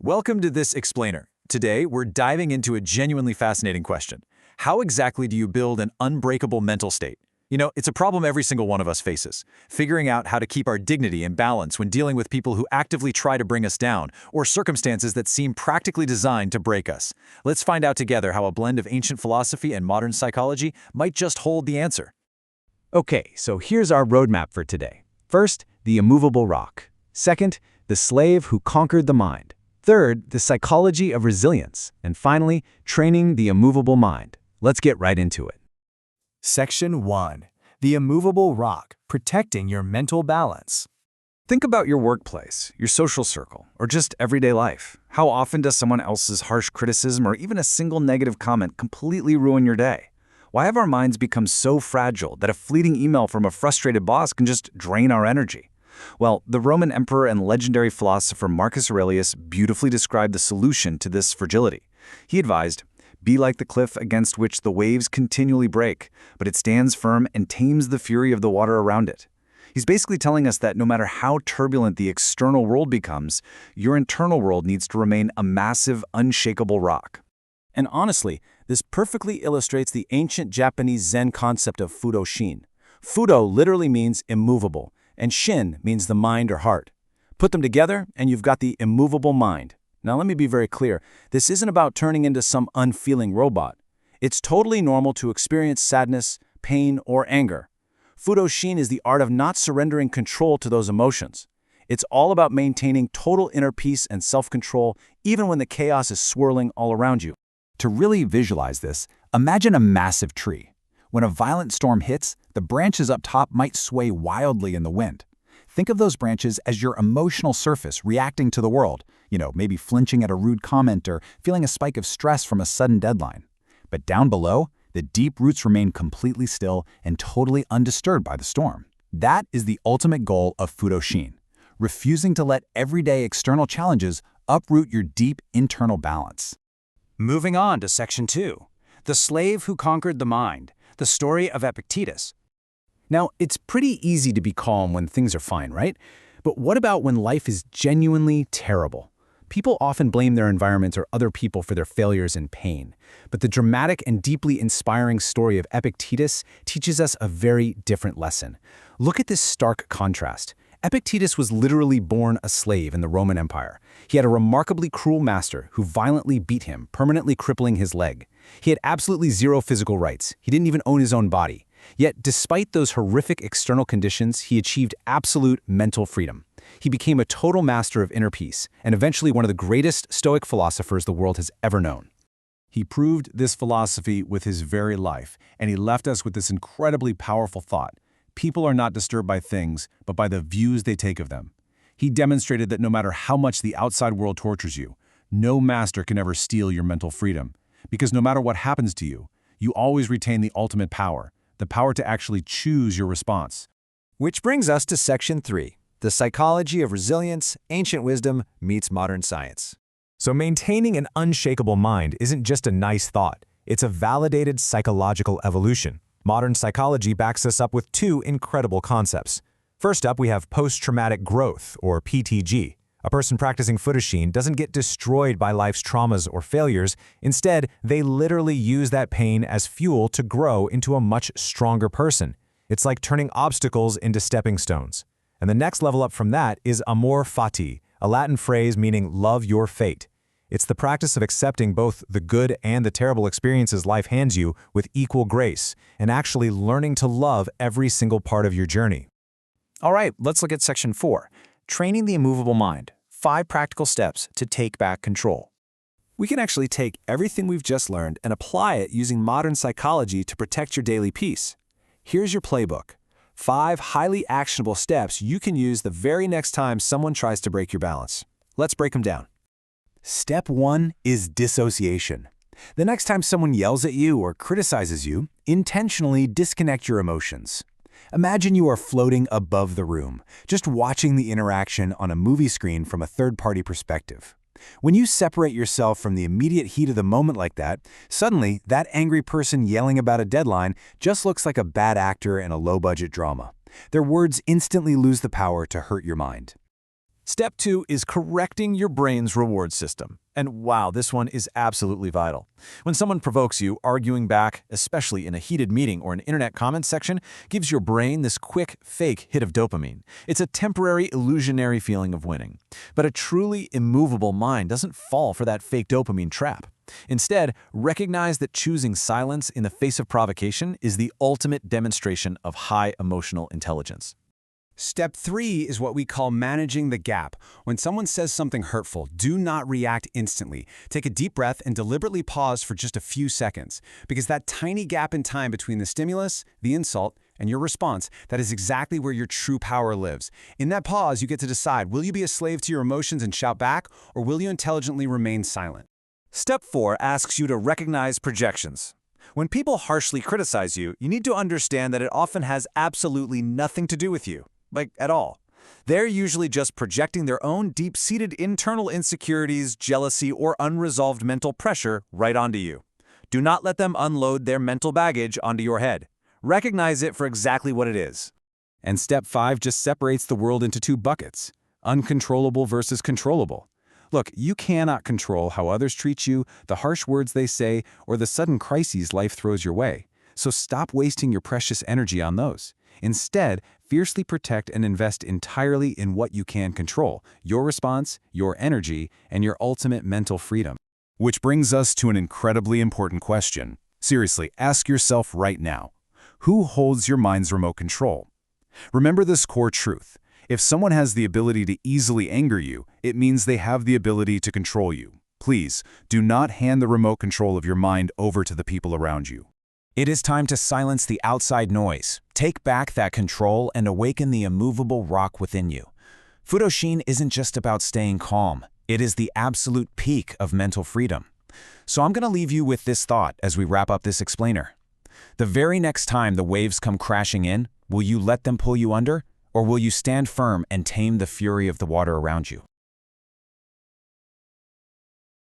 Welcome to this explainer. Today, we're diving into a genuinely fascinating question. How exactly do you build an unbreakable mental state? It's a problem every single one of us faces. Figuring out how to keep our dignity and balance when dealing with people who actively try to bring us down, or circumstances that seem practically designed to break us. Let's find out together how a blend of ancient philosophy and modern psychology might just hold the answer. Okay, so here's our roadmap for today. First, the immovable rock. Second, the slave who conquered the mind. Third, the psychology of resilience. And finally, training the immovable mind. Let's get right into it. Section 1. The immovable rock, protecting your mental balance. Think about your workplace, your social circle, or just everyday life. How often does someone else's harsh criticism or even a single negative comment completely ruin your day? Why have our minds become so fragile that a fleeting email from a frustrated boss can just drain our energy? Well, the Roman emperor and legendary philosopher Marcus Aurelius beautifully described the solution to this fragility. He advised, "Be like the cliff against which the waves continually break, but it stands firm and tames the fury of the water around it." He's basically telling us that no matter how turbulent the external world becomes, your internal world needs to remain a massive, unshakable rock. And honestly, this perfectly illustrates the ancient Japanese Zen concept of Fudoshin. Fudo literally means immovable, and Shin means the mind or heart. Put them together, and you've got the immovable mind. Now let me be very clear, this isn't about turning into some unfeeling robot. It's totally normal to experience sadness, pain, or anger. Fudoshin is the art of not surrendering control to those emotions. It's all about maintaining total inner peace and self-control even when the chaos is swirling all around you. To really visualize this, imagine a massive tree. When a violent storm hits, the branches up top might sway wildly in the wind. Think of those branches as your emotional surface reacting to the world, maybe flinching at a rude comment or feeling a spike of stress from a sudden deadline. But down below, the deep roots remain completely still and totally undisturbed by the storm. That is the ultimate goal of Fudoshin, refusing to let everyday external challenges uproot your deep internal balance. Moving on to Section 2, The Slave Who Conquered the Mind, the story of Epictetus. Now, it's pretty easy to be calm when things are fine, right? But what about when life is genuinely terrible? People often blame their environment or other people for their failures and pain. But the dramatic and deeply inspiring story of Epictetus teaches us a very different lesson. Look at this stark contrast. Epictetus was literally born a slave in the Roman Empire. He had a remarkably cruel master who violently beat him, permanently crippling his leg. He had absolutely zero physical rights. He didn't even own his own body. Yet, despite those horrific external conditions, he achieved absolute mental freedom. He became a total master of inner peace, and eventually one of the greatest Stoic philosophers the world has ever known. He proved this philosophy with his very life, and he left us with this incredibly powerful thought. People are not disturbed by things, but by the views they take of them. He demonstrated that no matter how much the outside world tortures you, no master can ever steal your mental freedom. Because no matter what happens to you, you always retain the ultimate power, the power to actually choose your response. Which brings us to Section 3, The Psychology of Resilience, Ancient Wisdom Meets Modern Science. So maintaining an unshakable mind isn't just a nice thought. It's a validated psychological evolution. Modern psychology backs us up with two incredible concepts. First up, we have post-traumatic growth, or PTG. A person practicing Fudoshin doesn't get destroyed by life's traumas or failures. Instead, they literally use that pain as fuel to grow into a much stronger person. It's like turning obstacles into stepping stones. And the next level up from that is amor fati, a Latin phrase meaning love your fate. It's the practice of accepting both the good and the terrible experiences life hands you with equal grace, and actually learning to love every single part of your journey. All right, let's look at Section 4, Training the Immovable Mind, 5 practical steps to take back control. We can actually take everything we've just learned and apply it using modern psychology to protect your daily peace. Here's your playbook. 5 highly actionable steps you can use the very next time someone tries to break your balance. Let's break them down. Step 1 is dissociation. The next time someone yells at you or criticizes you, intentionally disconnect your emotions. Imagine you are floating above the room, just watching the interaction on a movie screen from a third-party perspective. When you separate yourself from the immediate heat of the moment like that, suddenly that angry person yelling about a deadline just looks like a bad actor in a low-budget drama. Their words instantly lose the power to hurt your mind. Step 2 is correcting your brain's reward system. And wow, this one is absolutely vital. When someone provokes you, arguing back, especially in a heated meeting or an internet comment section, gives your brain this quick, fake hit of dopamine. It's a temporary, illusionary feeling of winning. But a truly immovable mind doesn't fall for that fake dopamine trap. Instead, recognize that choosing silence in the face of provocation is the ultimate demonstration of high emotional intelligence. Step 3 is what we call managing the gap. When someone says something hurtful, do not react instantly. Take a deep breath and deliberately pause for just a few seconds. Because that tiny gap in time between the stimulus, the insult, and your response, that is exactly where your true power lives. In that pause, you get to decide, will you be a slave to your emotions and shout back, or will you intelligently remain silent? Step 4 asks you to recognize projections. When people harshly criticize you, you need to understand that it often has absolutely nothing to do with you. Like, at all. They're usually just projecting their own deep-seated internal insecurities, jealousy, or unresolved mental pressure right onto you. Do not let them unload their mental baggage onto your head. Recognize it for exactly what it is. And step 5 just separates the world into two buckets: uncontrollable versus controllable. Look, you cannot control how others treat you, the harsh words they say, or the sudden crises life throws your way. So stop wasting your precious energy on those. Instead, fiercely protect and invest entirely in what you can control: your response, your energy, and your ultimate mental freedom. Which brings us to an incredibly important question. Seriously, ask yourself right now, who holds your mind's remote control? Remember this core truth. If someone has the ability to easily anger you, it means they have the ability to control you. Please, do not hand the remote control of your mind over to the people around you. It is time to silence the outside noise, take back that control, and awaken the immovable rock within you. Fudoshin isn't just about staying calm. It is the absolute peak of mental freedom. So I'm going to leave you with this thought as we wrap up this explainer. The very next time the waves come crashing in, will you let them pull you under, or will you stand firm and tame the fury of the water around you?